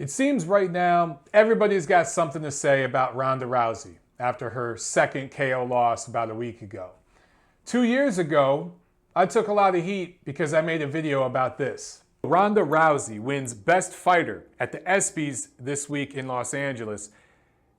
It seems right now everybody's got something to say about Ronda Rousey after her second KO loss about a week ago. 2 years ago, I took a lot of heat because I made a video about this. Ronda Rousey wins Best Fighter at the ESPYs this week in Los Angeles,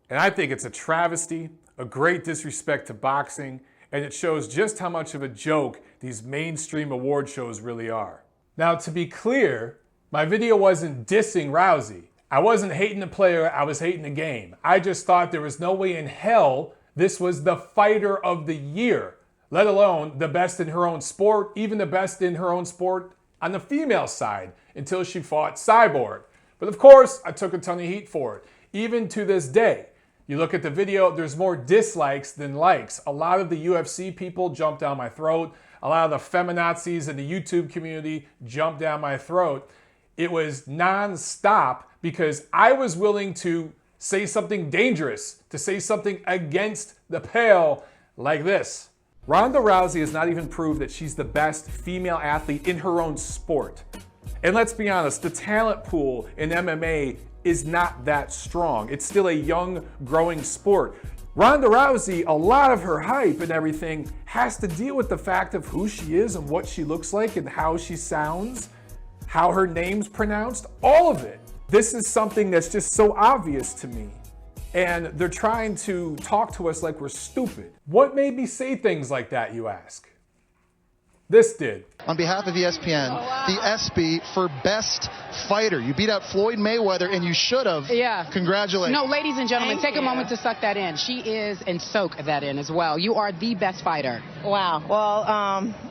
and I think it's a travesty, a great disrespect to boxing, and it shows just how much of a joke these mainstream award shows really are. Now, to be clear, my video wasn't dissing Rousey. I wasn't hating the player, I was hating the game. I just thought there was no way in hell this was the fighter of the year, let alone the best in her own sport, even the best in her own sport on the female side, until she fought Cyborg. But of course, I took a ton of heat for it. Even to this day, you look at the video, there's more dislikes than likes. A lot of the UFC people jumped down my throat. A lot of the feminazis in the YouTube community jumped down my throat. It was non-stop because I was willing to say something dangerous, to say something against the pale like this. Ronda Rousey has not even proved that she's the best female athlete in her own sport. And let's be honest, the talent pool in MMA is not that strong. It's still a young, growing sport. Ronda Rousey, a lot of her hype and everything has to deal with the fact of who she is and what she looks like and how she sounds, how her name's pronounced, all of it. This is something that's just so obvious to me. And they're trying to talk to us like we're stupid. What made me say things like that, you ask? This did. On behalf of ESPN, the ESPY for Best Fighter. You beat out Floyd Mayweather, and you should have. Yeah. Congratulations. No, ladies and gentlemen, take a moment to suck that in. She is, and soak that in as well. You are the best fighter. Wow. Well,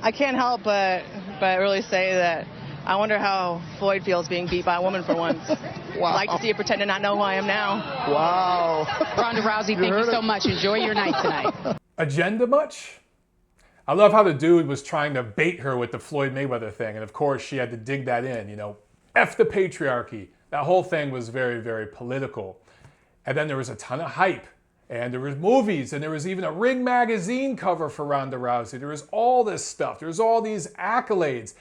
I can't help but really say that I wonder how Floyd feels being beat by a woman for once. Wow. I like to see her pretend to not know who I am now. Wow. Ronda Rousey, thank you so much. Enjoy your night tonight. Agenda much? I love how the dude was trying to bait her with the Floyd Mayweather thing, and of course she had to dig that in, you know. F the patriarchy. That whole thing was very, very political. And then there was a ton of hype, and there was movies, and there was even a Ring magazine cover for Ronda Rousey. There was all this stuff. There was all these accolades.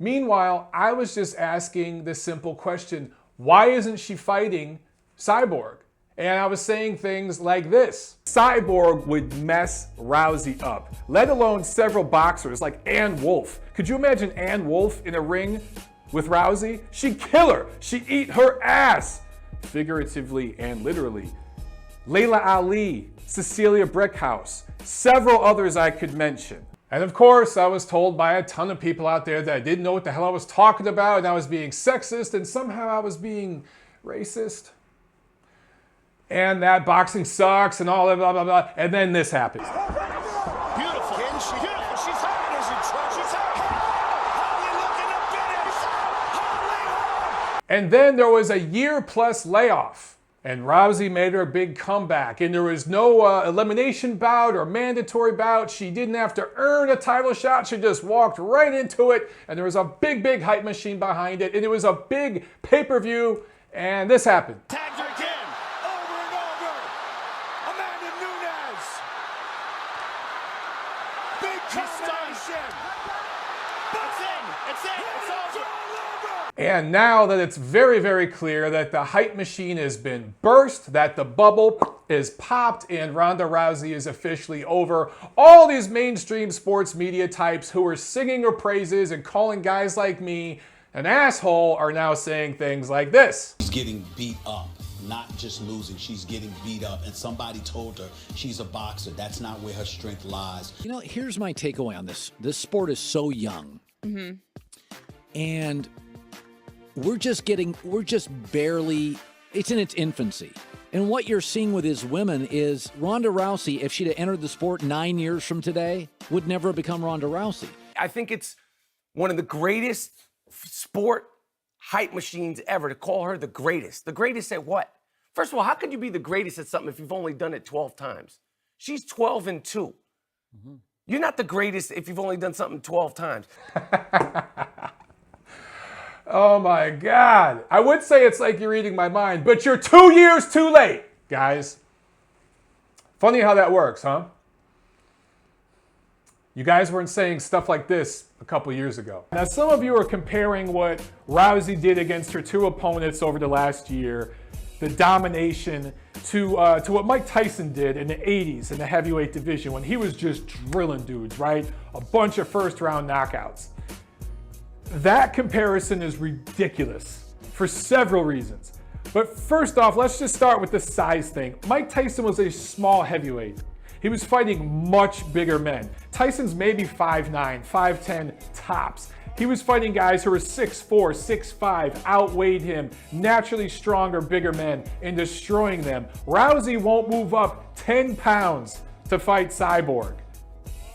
Meanwhile, I was just asking the simple question, why isn't she fighting Cyborg? And I was saying things like this. Cyborg would mess Rousey up, let alone several boxers like Ann Wolfe. Could you imagine Ann Wolfe in a ring with Rousey? She'd kill her. She'd eat her ass, figuratively and literally. Layla Ali, Cecilia Brickhouse, several others I could mention. And of course, I was told by a ton of people out there that I didn't know what the hell I was talking about, and I was being sexist, and somehow I was being racist. And that boxing sucks, and all that, blah, blah, blah. And then this happens. Beautiful. Beautiful. She's hot. She's hot. And then there was a year-plus layoff. And Rousey made her big comeback. And there was no elimination bout or mandatory bout. She didn't have to earn a title shot. She just walked right into it. And there was a big, big hype machine behind it. And it was a big pay-per-view. And this happened. Tagged her again. Over and over. Amanda Nunes. Big combination. That's it. It's it. It's over. And now that it's very, very clear that the hype machine has been burst, that the bubble is popped, and Ronda Rousey is officially over, all these mainstream sports media types who are singing her praises and calling guys like me an asshole are now saying things like this. She's getting beat up, not just losing, she's getting beat up, and somebody told her she's a boxer. That's not where her strength lies. You know, here's my takeaway on this. This sport is so young. And we're just barely, it's in its infancy. And what you're seeing with his women is Ronda Rousey, if she'd have entered the sport 9 years from today, would never have become Ronda Rousey. I think it's one of the greatest sport hype machines ever to call her the greatest. The greatest at what? First of all, how could you be the greatest at something if you've only done it 12 times? She's 12-2. You're not the greatest if you've only done something 12 times. Oh my God. I would say it's like you're reading my mind, but you're 2 years too late, guys. Funny how that works, huh? You guys weren't saying stuff like this a couple years ago. Now, some of you are comparing what Rousey did against her two opponents over the last year, the domination, to what Mike Tyson did in the 80s in the heavyweight division when he was just drilling dudes, right? A bunch of first-round knockouts. That comparison is ridiculous for several reasons. But first off, let's just start with the size thing. Mike Tyson was a small heavyweight. He was fighting much bigger men. Tyson's maybe 5'9", 5'10", tops. He was fighting guys who were 6'4", 6'5", outweighed him, naturally stronger, bigger men, and destroying them. Rousey won't move up 10 pounds to fight Cyborg.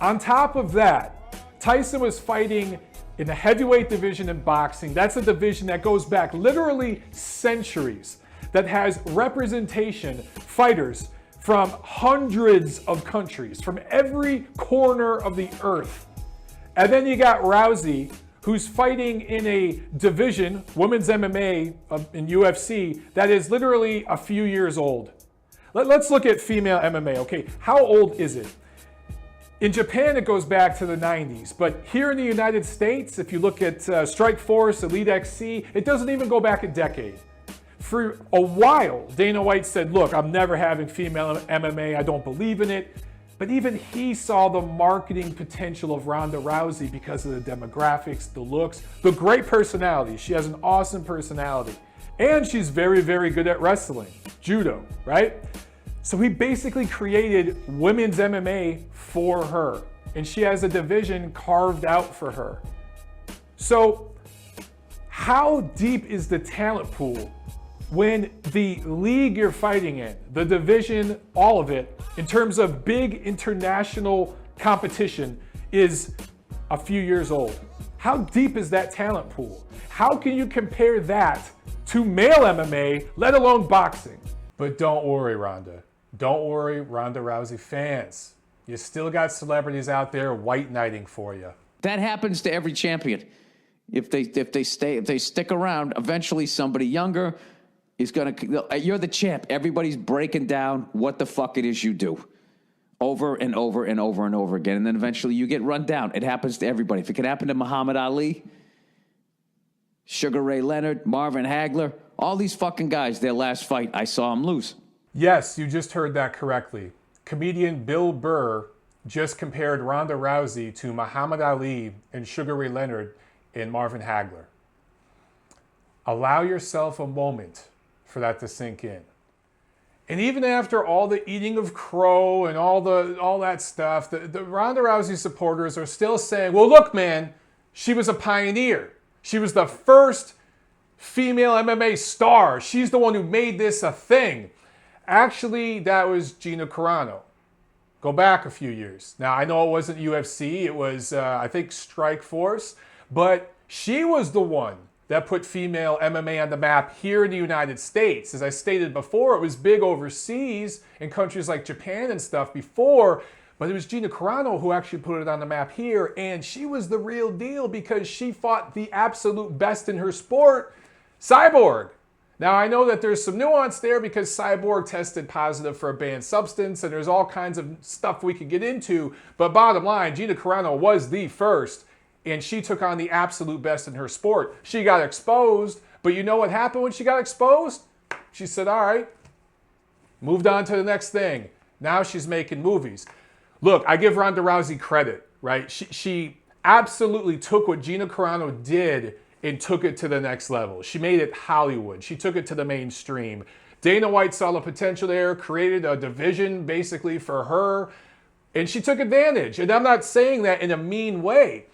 On top of that, Tyson was fighting in the heavyweight division in boxing. That's a division that goes back literally centuries, that has representation, fighters from hundreds of countries, from every corner of the earth. And then you got Rousey, who's fighting in a division, women's MMA in UFC, that is literally a few years old. Let's look at female MMA, okay? How old is it? In Japan, it goes back to the 90s, but here in the United States, if you look at Strikeforce, Elite XC, it doesn't even go back a decade. For a while, Dana White said, look, I'm never having female MMA, I don't believe in it. But even he saw the marketing potential of Ronda Rousey because of the demographics, the looks, the great personality. She has an awesome personality. And she's very, very good at wrestling, judo, right? So he basically created women's MMA for her. And she has a division carved out for her. So how deep is the talent pool when the league you're fighting in, the division, all of it, in terms of big international competition, is a few years old? How deep is that talent pool? How can you compare that to male MMA, let alone boxing? But don't worry, Ronda. Don't worry, Ronda Rousey fans. You still got celebrities out there white knighting for you. That happens to every champion. If they stick around, eventually somebody younger is going to, you're the champ. Everybody's breaking down what the fuck it is you do over and over and over and over again. And then eventually you get run down. It happens to everybody. If it could happen to Muhammad Ali, Sugar Ray Leonard, Marvin Hagler, all these fucking guys, their last fight, I saw them lose. Yes, you just heard that correctly. Comedian Bill Burr just compared Ronda Rousey to Muhammad Ali and Sugar Ray Leonard and Marvin Hagler. Allow yourself a moment for that to sink in. And even after all the eating of crow and all that stuff, the Ronda Rousey supporters are still saying, well, look, man, she was a pioneer. She was the first female MMA star. She's the one who made this a thing. Actually, that was Gina Carano. Go back a few years. Now, I know it wasn't UFC. It was, I think, Strikeforce. But she was the one that put female MMA on the map here in the United States. As I stated before, it was big overseas in countries like Japan and stuff before, but it was Gina Carano who actually put it on the map here, and she was the real deal because she fought the absolute best in her sport, Cyborg. Now, I know that there's some nuance there because Cyborg tested positive for a banned substance, and there's all kinds of stuff we could get into, but bottom line, Gina Carano was the first, and she took on the absolute best in her sport. She got exposed, but you know what happened when she got exposed? She said, all right, moved on to the next thing. Now she's making movies. Look, I give Ronda Rousey credit, right? She absolutely took what Gina Carano did and took it to the next level. She made it Hollywood. She took it to the mainstream. Dana White saw the potential there, created a division basically for her, and she took advantage. And I'm not saying that in a mean way.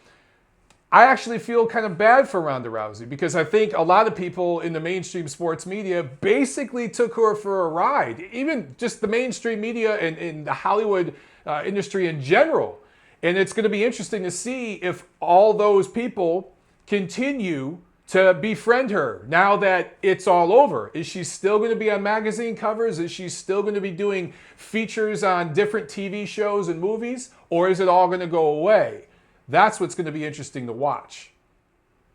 I actually feel kind of bad for Ronda Rousey because I think a lot of people in the mainstream sports media basically took her for a ride. Even just the mainstream media and in the Hollywood industry in general. And it's going to be interesting to see if all those people continue to befriend her now that it's all over. Is she still going to be on magazine covers? Is she still going to be doing features on different TV shows and movies? Or is it all going to go away? That's what's going to be interesting to watch.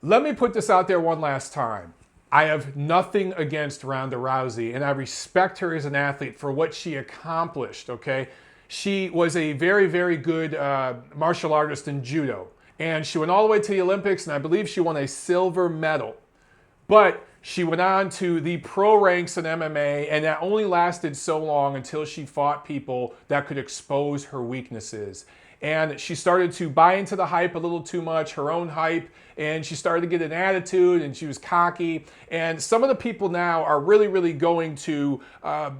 Let me put this out there one last time. I have nothing against Ronda Rousey, and I respect her as an athlete for what she accomplished, okay? She was a very, very good martial artist in judo. And she went all the way to the Olympics, and I believe she won a silver medal. But she went on to the pro ranks in MMA, and that only lasted so long until she fought people that could expose her weaknesses. And she started to buy into the hype a little too much, her own hype, and she started to get an attitude, and she was cocky. And some of the people now are really, really going to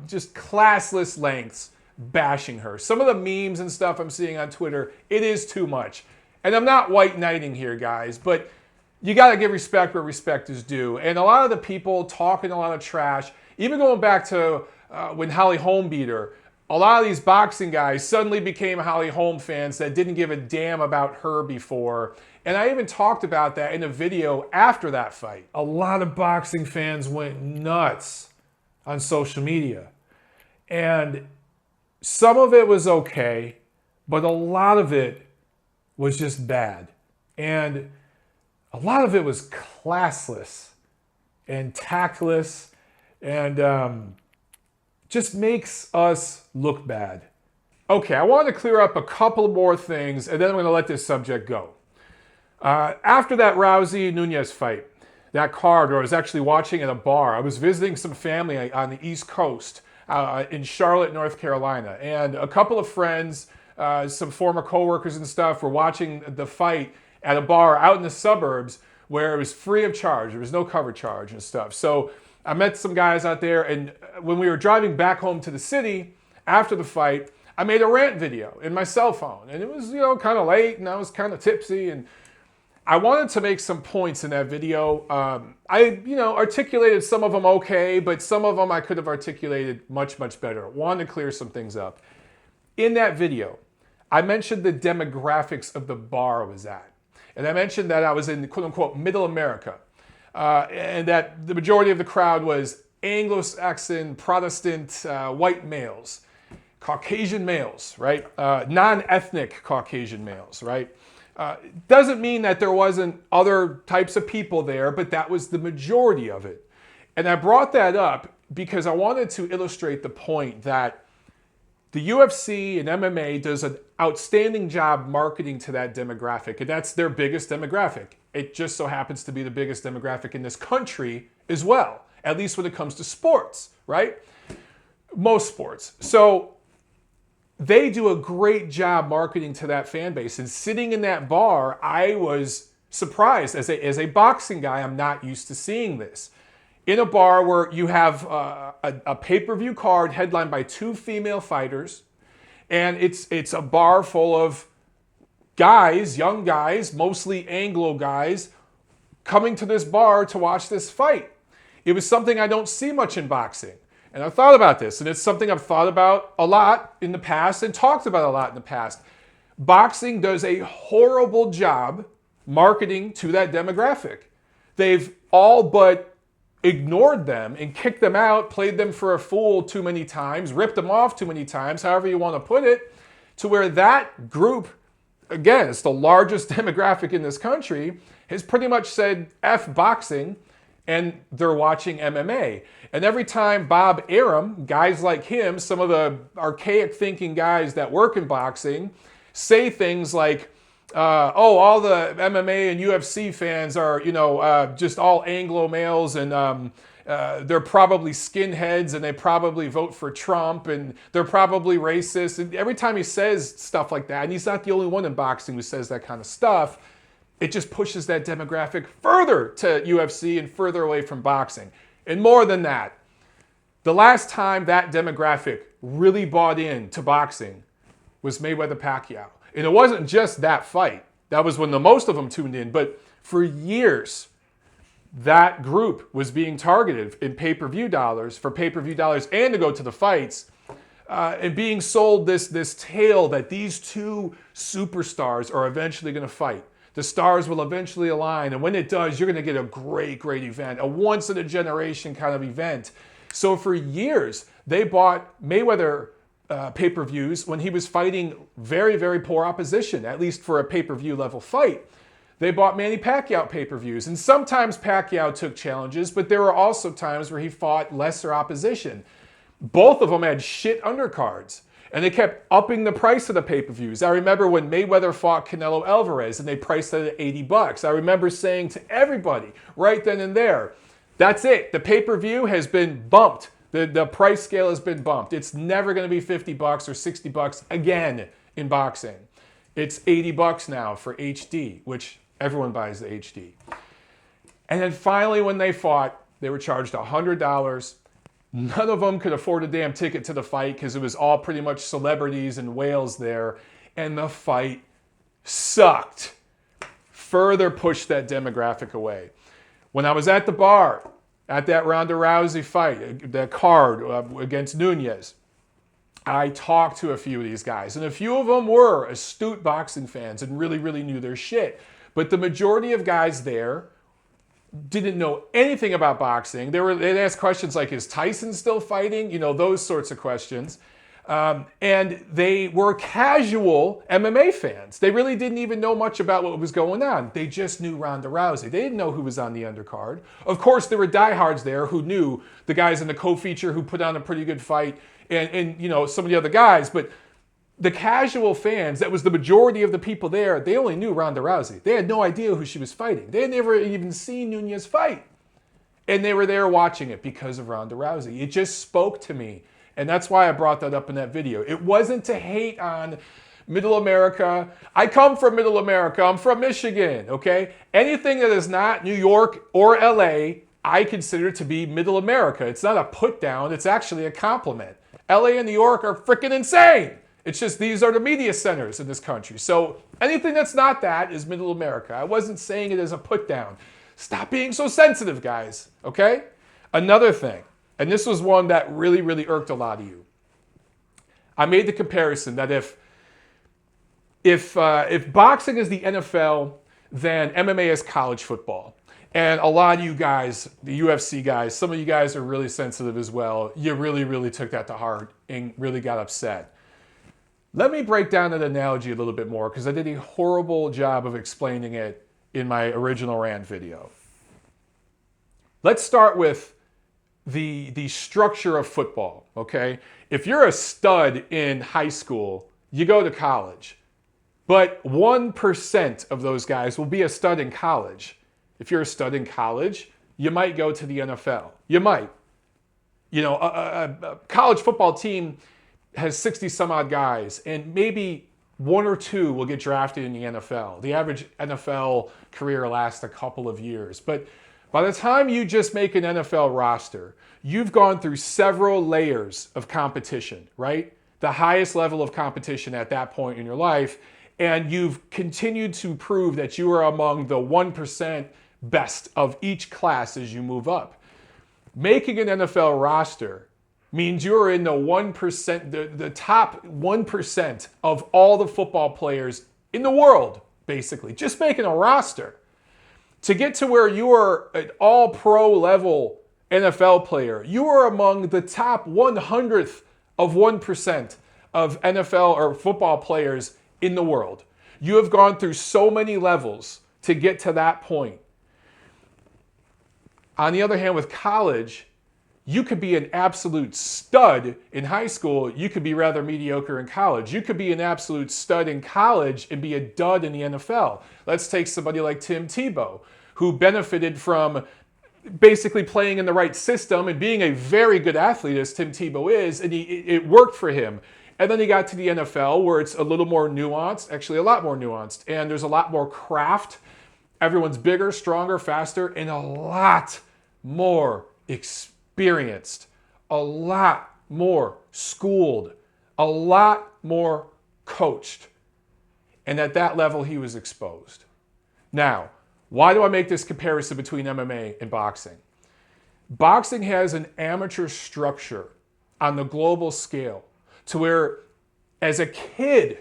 just classless lengths bashing her. Some of the memes and stuff I'm seeing on Twitter, it is too much. And I'm not white knighting here, guys, but you got to give respect where respect is due. And a lot of the people talking a lot of trash, even going back to when Holly Holm beat her, a lot of these boxing guys suddenly became Holly Holm fans that didn't give a damn about her before. And I even talked about that in a video after that fight. A lot of boxing fans went nuts on social media. And some of it was okay, but a lot of it was just bad. And a lot of it was classless and tactless and just makes us look bad. Okay, I want to clear up a couple more things, and then I'm going to let this subject go. After that Rousey-Nunez fight, that card where I was actually watching at a bar, I was visiting some family on the East Coast in Charlotte, North Carolina, and a couple of friends, some former coworkers and stuff, were watching the fight at a bar out in the suburbs where it was free of charge. There was no cover charge and stuff. So I met some guys out there, and when we were driving back home to the city after the fight, I made a rant video in my cell phone, and it was, kind of late, and I was kind of tipsy, and I wanted to make some points in that video. I articulated some of them okay, but some of them I could have articulated much, much better. Wanted to clear some things up. In that video, I mentioned the demographics of the bar I was at. And I mentioned that I was in, quote unquote, middle America. And that the majority of the crowd was Anglo-Saxon, Protestant, white males, Caucasian males, right? Non-ethnic Caucasian males, right? Doesn't mean that there wasn't other types of people there, but that was the majority of it. And I brought that up because I wanted to illustrate the point that the UFC and MMA does an outstanding job marketing to that demographic, and that's their biggest demographic. It just so happens to be the biggest demographic in this country as well, at least when it comes to sports, right? Most sports. So they do a great job marketing to that fan base. And sitting in that bar, I was surprised. As a boxing guy, I'm not used to seeing this. In a bar where you have a pay-per-view card headlined by 2 female fighters, and it's a bar full of guys, young guys, mostly Anglo guys, coming to this bar to watch this fight. It was something I don't see much in boxing. And I thought about this, and it's something I've thought about a lot in the past and talked about a lot in the past. Boxing does a horrible job marketing to that demographic. They've all but ignored them and kicked them out, played them for a fool too many times, ripped them off too many times, however you want to put it, to where that group, again, it's the largest demographic in this country, has pretty much said F boxing, and they're watching MMA. And every time Bob Arum, guys like him, some of the archaic thinking guys that work in boxing, say things like, all the MMA and UFC fans are, just all Anglo males, and they're probably skinheads, and they probably vote for Trump, and they're probably racist. And every time he says stuff like that, and he's not the only one in boxing who says that kind of stuff, it just pushes that demographic further to UFC and further away from boxing. And more than that, the last time that demographic really bought into boxing was Mayweather-Pacquiao. And it wasn't just that fight. That was when the most of them tuned in. But for years, that group was being targeted in pay-per-view dollars, for pay-per-view dollars, and to go to the fights, and being sold this tale that these 2 superstars are eventually going to fight. The stars will eventually align, and when it does, you're going to get a great, great event, a once-in-a-generation kind of event. So for years, they bought Mayweather pay-per-views when he was fighting very, very poor opposition, at least for a pay-per-view level fight. They bought Manny Pacquiao pay-per-views, and sometimes Pacquiao took challenges, but there were also times where he fought lesser opposition. Both of them had shit undercards. And they kept upping the price of the pay-per-views. I remember when Mayweather fought Canelo Alvarez and they priced it at $80. I remember saying to everybody right then and there, that's it. The pay-per-view has been bumped. The price scale has been bumped. It's never going to be $50 or $60 again in boxing. It's $80 now for HD, which everyone buys the HD. And then finally when they fought, they were charged $100. None of them could afford a damn ticket to the fight because it was all pretty much celebrities and whales there. And the fight sucked. Further pushed that demographic away. When I was at the bar, at that Ronda Rousey fight, that card against Nunez, I talked to a few of these guys. And a few of them were astute boxing fans and really, really knew their shit. But the majority of guys there didn't know anything about boxing. They'd ask questions like, is Tyson still fighting? You know, those sorts of questions. And they were casual MMA fans. They really didn't even know much about what was going on. They just knew Ronda Rousey. They didn't know who was on the undercard. Of course, there were diehards there who knew the guys in the co-feature who put on a pretty good fight and you know, some of the other guys. But the casual fans, that was the majority of the people there, they only knew Ronda Rousey. They had no idea who she was fighting. They had never even seen Nunez fight. And they were there watching it because of Ronda Rousey. It just spoke to me. And that's why I brought that up in that video. It wasn't to hate on Middle America. I come from Middle America. I'm from Michigan, okay? Anything that is not New York or LA, I consider to be Middle America. It's not a put down. It's actually a compliment. LA and New York are freaking insane. It's just these are the media centers in this country. So anything that's not that is Middle America. I wasn't saying it as a put down. Stop being so sensitive, guys, okay? Another thing, and this was one that really, really irked a lot of you. I made the comparison that if boxing is the NFL, then MMA is college football. And a lot of you guys, the UFC guys, some of you guys are really sensitive as well. You really, really took that to heart and really got upset. Let me break down that analogy a little bit more because I did a horrible job of explaining it in my original rant video. Let's start with the structure of football, okay? If you're a stud in high school, you go to college. But 1% of those guys will be a stud in college. If you're a stud in college, you might go to the NFL. You might. You know, a college football team has 60 some odd guys, and maybe one or two will get drafted in the NFL. The average NFL career lasts a couple of years. But by the time you just make an NFL roster, you've gone through several layers of competition, right? The highest level of competition at that point in your life, and you've continued to prove that you are among the 1% best of each class as you move up. Making an NFL roster means you're in the 1%, the top 1% of all the football players in the world, basically, just making a roster. To get to where you are an all-pro level NFL player, you are among the top 100th of 1% of NFL or football players in the world. You have gone through so many levels to get to that point. On the other hand, with college, you could be an absolute stud in high school. You could be rather mediocre in college. You could be an absolute stud in college and be a dud in the NFL. Let's take somebody like Tim Tebow, who benefited from basically playing in the right system and being a very good athlete, as Tim Tebow is, and it worked for him. And then he got to the NFL where it's a little more nuanced, actually a lot more nuanced, and there's a lot more craft. Everyone's bigger, stronger, faster, and a lot more experienced, a lot more schooled, a lot more coached. And at that level, he was exposed. Now, why do I make this comparison between MMA and boxing? Boxing has an amateur structure on the global scale to where, as a kid,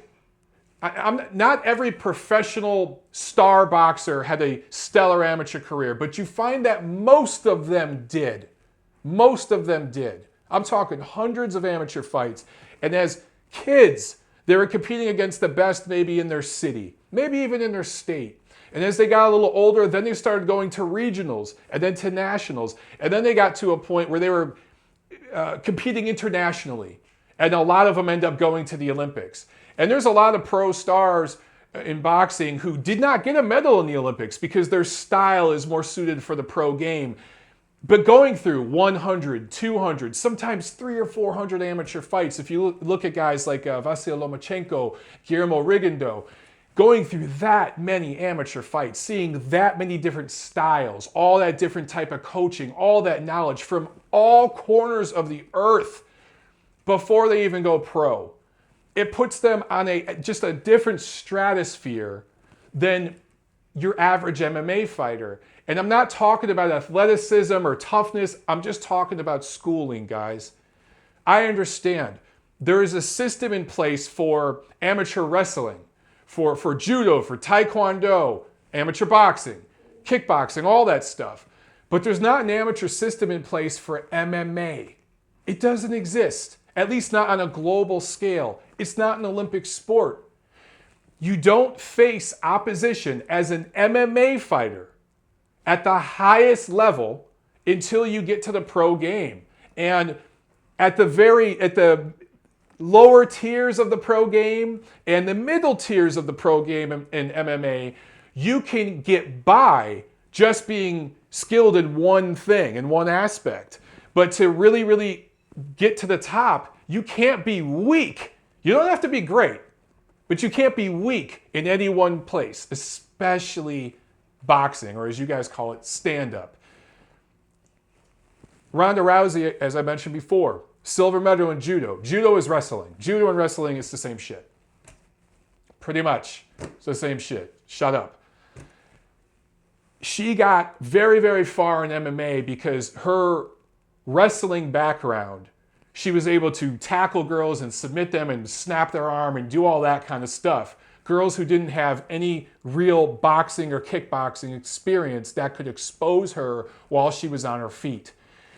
not every professional star boxer had a stellar amateur career, but you find that most of them did. Most of them did. I'm talking hundreds of amateur fights. And as kids, they were competing against the best maybe in their city, maybe even in their state. And as they got a little older, then they started going to regionals and then to nationals. And then they got to a point where they were competing internationally. And a lot of them end up going to the Olympics. And there's a lot of pro stars in boxing who did not get a medal in the Olympics because their style is more suited for the pro game. But going through 100, 200, sometimes 300 or 400 amateur fights, if you look at guys like Vasyl Lomachenko, Guillermo Rigondeaux, going through that many amateur fights, seeing that many different styles, all that different type of coaching, all that knowledge from all corners of the earth before they even go pro, it puts them on just a different stratosphere than your average MMA fighter. And I'm not talking about athleticism or toughness. I'm just talking about schooling, guys. I understand there is a system in place for amateur wrestling, for judo, for taekwondo, amateur boxing, kickboxing, all that stuff. But there's not an amateur system in place for MMA. It doesn't exist, at least not on a global scale. It's not an Olympic sport. You don't face opposition as an MMA fighter at the highest level until you get to the pro game. And at the lower tiers of the pro game and the middle tiers of the pro game in MMA, you can get by just being skilled in one thing, in one aspect. But to really, really get to the top, you can't be weak. You don't have to be great, but you can't be weak in any one place, especially boxing, or as you guys call it, stand-up. Ronda Rousey, as I mentioned before, silver medal in judo. Judo is wrestling. Judo and wrestling is the same shit. Pretty much. It's the same shit. Shut up. She got very, very far in MMA because her wrestling background, she was able to tackle girls and submit them and snap their arm and do all that kind of stuff. Girls who didn't have any real boxing or kickboxing experience that could expose her while she was on her feet.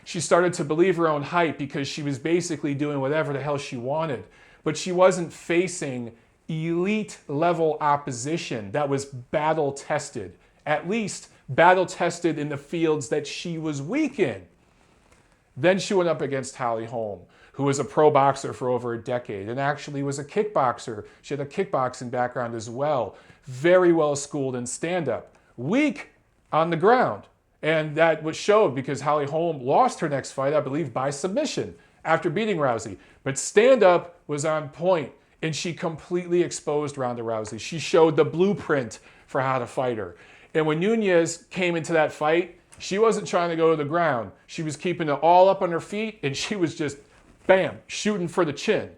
She started to believe her own hype because she was basically doing whatever the hell she wanted. But she wasn't facing elite level opposition that was battle tested, at least battle tested in the fields that she was weak in. Then she went up against Holly Holm, who was a pro boxer for over a decade and actually was a kickboxer. She had a kickboxing background as well. Very well schooled in stand-up. Weak on the ground. And that was showed because Holly Holm lost her next fight, I believe, by submission after beating Rousey. But stand-up was on point, and she completely exposed Ronda Rousey. She showed the blueprint for how to fight her. And when Nunes came into that fight, she wasn't trying to go to the ground. She was keeping it all up on her feet, and she was just, bam, shooting for the chin.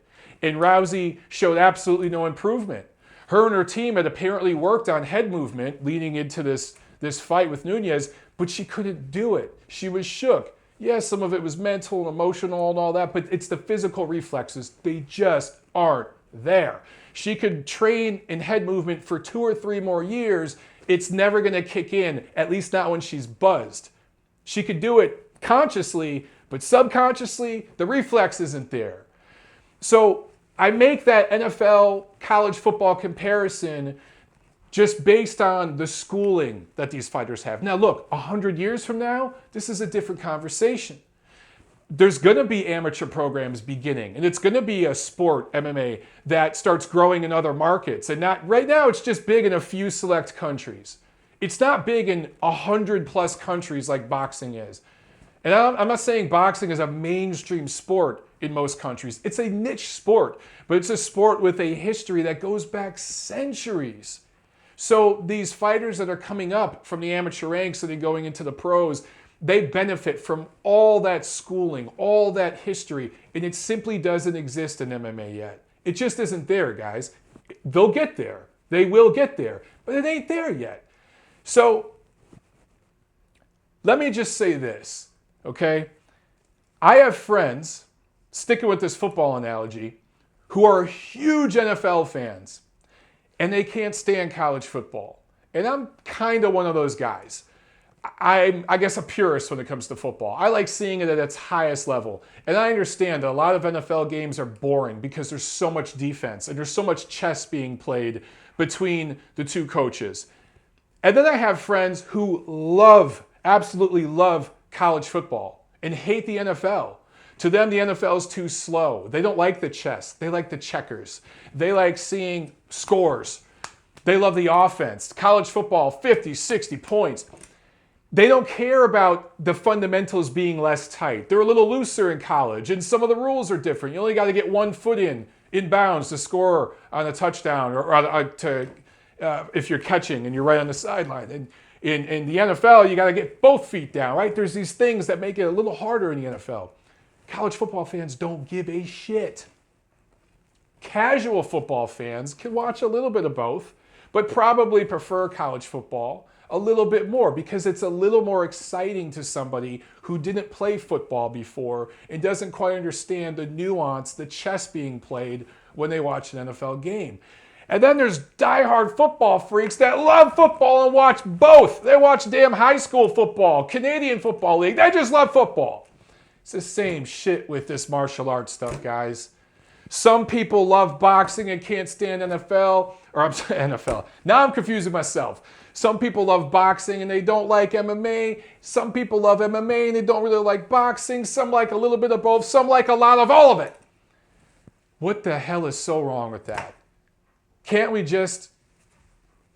And Rousey showed absolutely no improvement. Her and her team had apparently worked on head movement leading into this fight with Nunes, but she couldn't do it. She was shook. Yes, some of it was mental and emotional and all that, but it's the physical reflexes. They just aren't there. She could train in head movement for 2 or 3 more years. It's never going to kick in, at least not when she's buzzed. She could do it consciously, but subconsciously, the reflex isn't there. So I make that NFL college football comparison just based on the schooling that these fighters have. Now look, 100 years from now, this is a different conversation. There's going to be amateur programs beginning, and it's going to be a sport, MMA, that starts growing in other markets. And not right now, it's just big in a few select countries. It's not big in 100+ countries like boxing is. And I'm not saying boxing is a mainstream sport in most countries. It's a niche sport, but it's a sport with a history that goes back centuries. So these fighters that are coming up from the amateur ranks and then going into the pros, they benefit from all that schooling, all that history, and it simply doesn't exist in MMA yet. It just isn't there, guys. They'll get there. They will get there, but it ain't there yet. So let me just say this, okay? I have friends, sticking with this football analogy, who are huge NFL fans, and they can't stand college football. And I'm kind of one of those guys. I'm, I guess, a purist when it comes to football. I like seeing it at its highest level. And I understand that a lot of NFL games are boring because there's so much defense and there's so much chess being played between the two coaches. And then I have friends who love, absolutely love college football and hate the NFL. To them, the NFL is too slow. They don't like the chess. They like the checkers. They like seeing scores. They love the offense. College football, 50, 60 points. They don't care about the fundamentals being less tight. They're a little looser in college, and some of the rules are different. You only got to get 1 foot in bounds to score on a touchdown, or if you're catching and you're right on the sideline. And in the NFL, you got to get both feet down, right? There's these things that make it a little harder in the NFL. College football fans don't give a shit. Casual football fans can watch a little bit of both, but probably prefer college football a little bit more because it's a little more exciting to somebody who didn't play football before and doesn't quite understand the nuance, the chess being played when they watch an NFL game. And then there's diehard football freaks that love football and watch both. They watch damn high school football, Canadian Football League. They just love football. It's the same shit with this martial arts stuff, guys. Some people love boxing and can't stand NFL, or I'm sorry, NFL. Now I'm confusing myself. Some people love boxing and they don't like MMA. Some people love MMA and they don't really like boxing. Some like a little bit of both. Some like a lot of all of it. What the hell is so wrong with that? Can't we just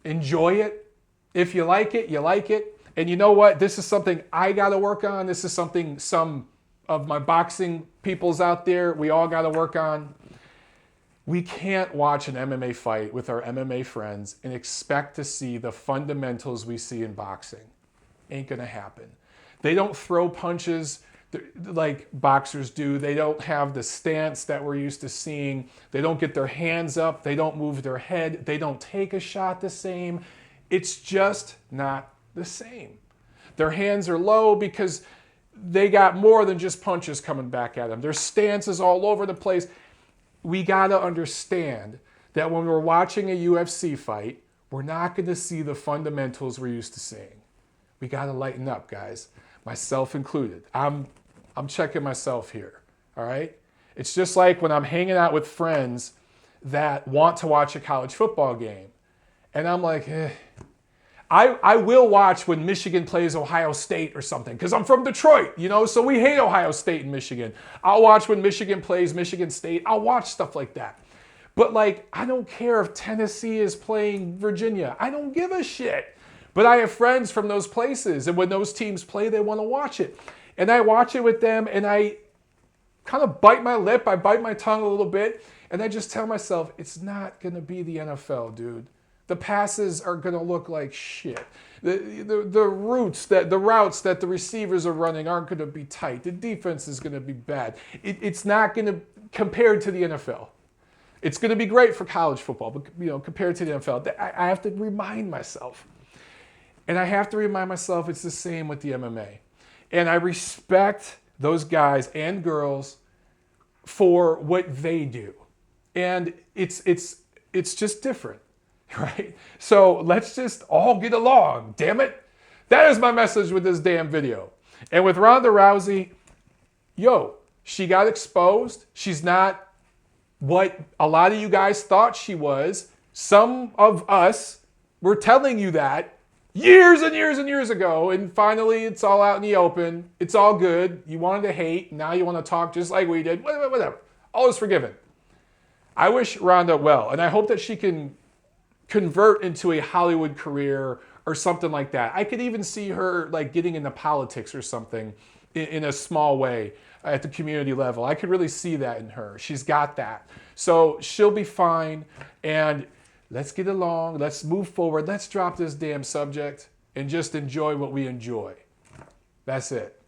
enjoy it? If you like it, you like it. And you know what? This is something I got to work on. This is something some of my boxing peoples out there, we all got to work on. We can't watch an MMA fight with our MMA friends and expect to see the fundamentals we see in boxing. Ain't going to happen. They don't throw punches like boxers do. They don't have the stance that we're used to seeing. They don't get their hands up. They don't move their head. They don't take a shot the same. It's just not the same. Their hands are low because they got more than just punches coming back at them. Their stance is all over the place. We got to understand that when we're watching a UFC fight, we're not going to see the fundamentals we're used to seeing. We got to lighten up, guys, myself included. I'm checking myself here, all right? It's just like when I'm hanging out with friends that want to watch a college football game, and I'm like, I will watch when Michigan plays Ohio State or something because I'm from Detroit, so we hate Ohio State and Michigan. I'll watch when Michigan plays Michigan State. I'll watch stuff like that. But I don't care if Tennessee is playing Virginia. I don't give a shit. But I have friends from those places, and when those teams play, they want to watch it. And I watch it with them, and I kind of bite my lip. I bite my tongue a little bit, and I just tell myself, it's not going to be the NFL, dude. The passes are going to look like shit. The routes that the receivers are running aren't going to be tight. The defense is going to be bad. It's not going to, compared to the NFL. It's going to be great for college football, but compared to the NFL, I have to remind myself. And I have to remind myself it's the same with the MMA. And I respect those guys and girls for what they do. And it's just different. Right? So let's just all get along, damn it. That is my message with this damn video. And with Ronda Rousey, she got exposed. She's not what a lot of you guys thought she was. Some of us were telling you that years and years and years ago, and finally it's all out in the open. It's all good. You wanted to hate, now you want to talk just like we did. Whatever. All is forgiven. I wish Ronda well, and I hope that she can convert into a Hollywood career or something like that. I could even see her getting into politics or something in a small way at the community level. I could really see that in her. She's got that. So she'll be fine. And let's get along. Let's move forward. Let's drop this damn subject and just enjoy what we enjoy. That's it.